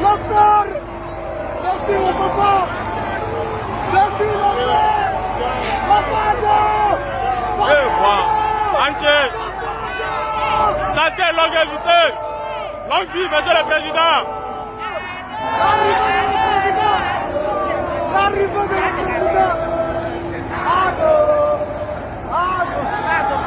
L'empereur. Merci mon papa. Merci l'empereur. Papa non. Eh, voilà. Anke. Santé, longévité. Longue vie, monsieur le président. L'arrivée de le président. Ado. Ado. Ado.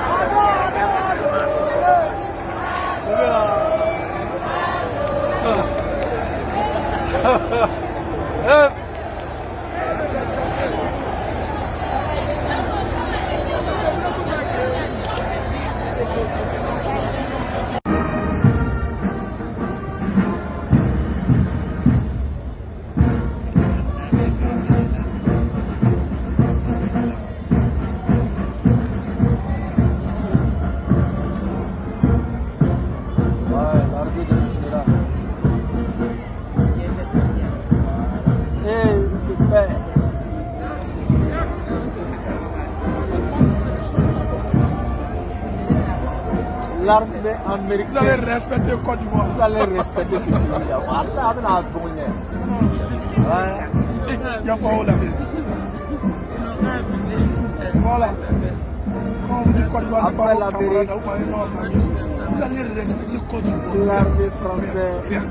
L'armée américaine. Vous allez respecter Côte d'Ivoire. Vous allez respecter ce pays-là. Il y a pas la voilà. Quand on dit Côte d'Ivoire n'est pas votre camarade, vous allez respecter Côte d'Ivoire. L'armée française.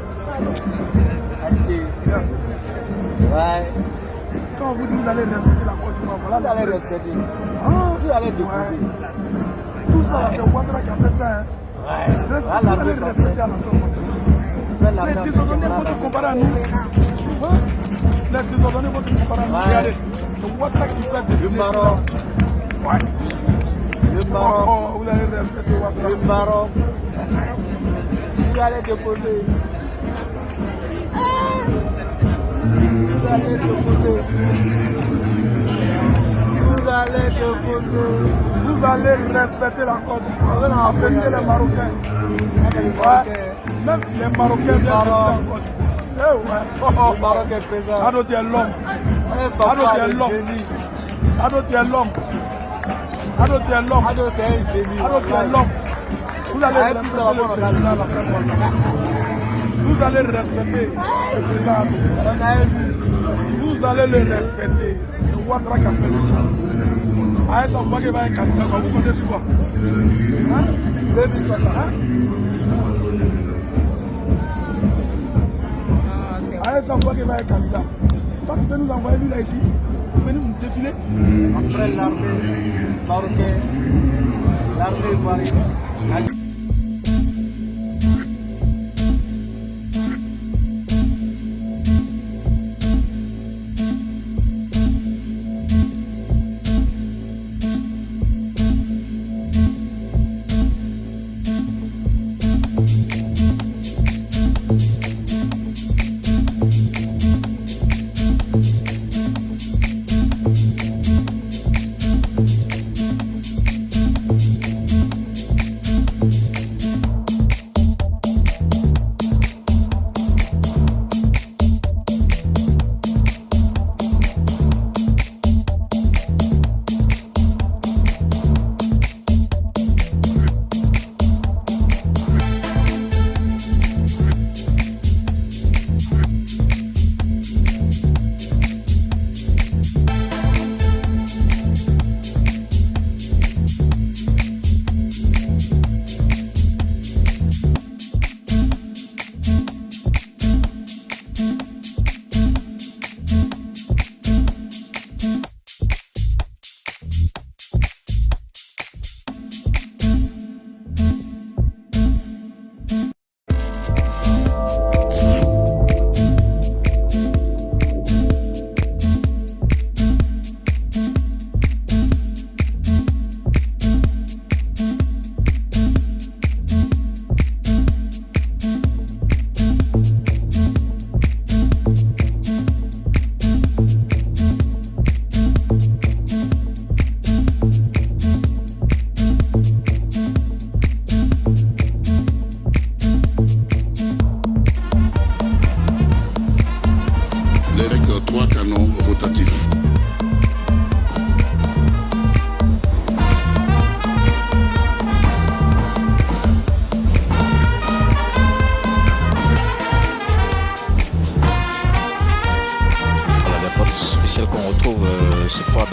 Ouais. Quand vous dites vous allez respecter la Côte d'Ivoire, voilà. Vous allez respecter. Vous allez déposer. Tout ça, c'est Ouattara qui a fait ça. Hein. Vous allez respecter la nation Ouattara. Les désordonnés vont se comparer à nous. Les désordonnés vont se comparer à nous. Regardez, c'est Ouattara qui fait des films. Ouais. Le Maroc. Vous allez respecter Ouattara. Le Maroc. Vous allez déposer. Vous allez déposer. Vous allez déposer. Vous allez respecter la Côte d'Ivoire. Apprécier les Marocains. Ouais. Même les Marocains viennent de la Côte d'Ivoire. Eh ouais. Le Maroc est présent. Ado, tu es l'homme. Ado, tu es l'homme. Ado, tu es l'homme. Ado, tu es l'homme. Ado, tu es l'homme. Vous allez respecter le président de la Sainte-Ouattara. Vous allez respecter le président. Vous allez le respecter. C'est Ouattara qui a fait ça. Aïe, ça va être candidat. Vous comptez sur quoi? 2060. Aïe, ça va être candidat. Toi, tu peux nous envoyer lui là ici. Vous venez nous défiler. Après l'armée marocaine, l'armée ivoirienne.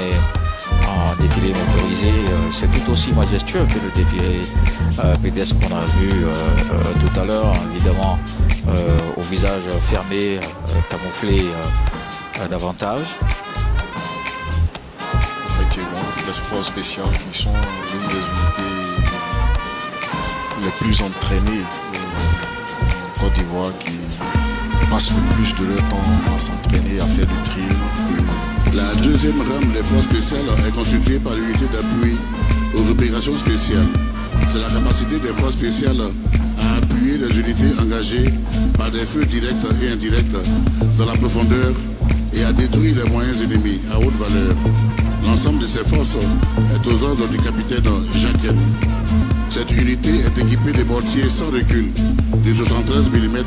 mais en défilé motorisé, c'est tout aussi majestueux que le défilé pédestre qu'on a vu tout à l'heure, évidemment au visage fermé, camouflé davantage. Effectivement, les forces spéciales qui sont l'une des unités les plus entraînées en Côte d'Ivoire, qui passent le plus de leur temps à s'entraîner, à faire du drill. La deuxième rame des forces spéciales est constituée par l'unité d'appui aux opérations spéciales. C'est la capacité des forces spéciales à appuyer les unités engagées par des feux directs et indirects dans la profondeur et à détruire les moyens ennemis à haute valeur. L'ensemble de ces forces est aux ordres du capitaine Jacques. Cette unité est équipée de mortiers sans recul de 73 mm,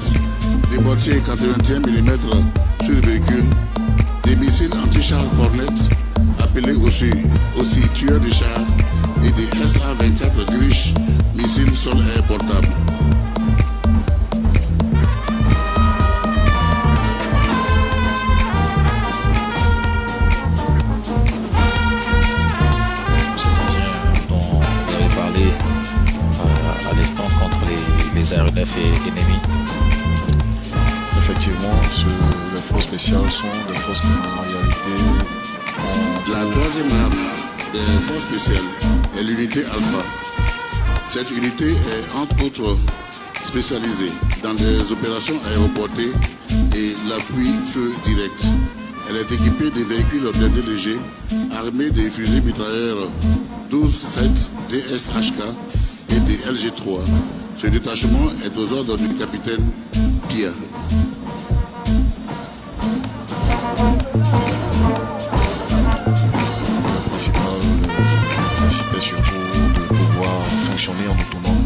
des mortiers 81 mm sur le véhicule, des missiles anti-chars Cornet, appelés aussi tueurs de chars, et des SA-24 Grish, missiles sol-air portables. Contre les aéronefs ennemis. Effectivement, les forces spéciales sont des forces qui en réalité La troisième rame des forces spéciales est l'unité Alpha. Cette unité est entre autres spécialisée dans des opérations aéroportées et l'appui feu direct. Elle est équipée de véhicules blindés légers armés des fusils mitrailleurs 12-7 DSHK et des LG3. Ce détachement est aux ordres du capitaine Pia. Le principe est surtout de pouvoir fonctionner en autonome,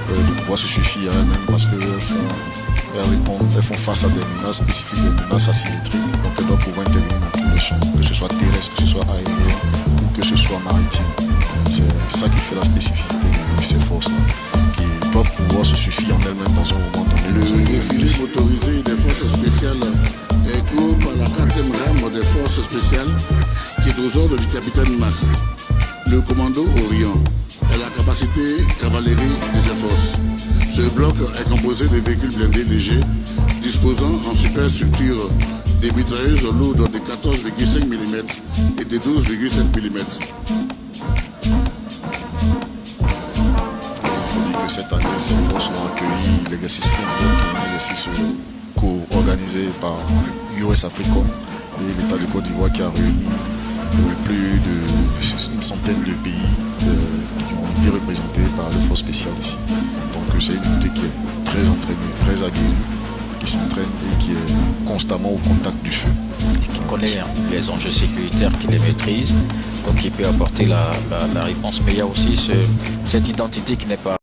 de pouvoir se suffire à elles-mêmes, parce qu'elles font face à des menaces spécifiques, des menaces asymétriques. Donc elles doivent pouvoir intervenir dans tous les champs, que ce soit terrestre, que ce soit aérien, ou que ce soit maritime. C'est ça qui fait la spécificité de ces forces-là, qui doivent pouvoir se suffire en elles-mêmes dans un moment donné. Le défilé motorisé des forces spéciales est clos par la quatrième rame des forces spéciales, qui est aux ordres du capitaine Max. Le commando Orient est la capacité cavalerie de ces forces. Ce bloc est composé de véhicules blindés légers, disposant en superstructure des mitrailleuses lourdes de 14,5 mm et de 12,7 mm. Cette année, ces forces ont accueilli l'exercice Football, qui est un exercice co-organisé par US Africom et l'État de Côte d'Ivoire, qui a réuni plus d'une centaine de pays qui ont été représentés par les forces spéciales ici. Donc c'est une unité qui est très entraînée, très aguerrie, qui s'entraîne et qui est constamment au contact du feu. Qui connaît les enjeux sécuritaires, qui les maîtrise, donc qui peut apporter la réponse. Mais il y a aussi cette identité qui n'est pas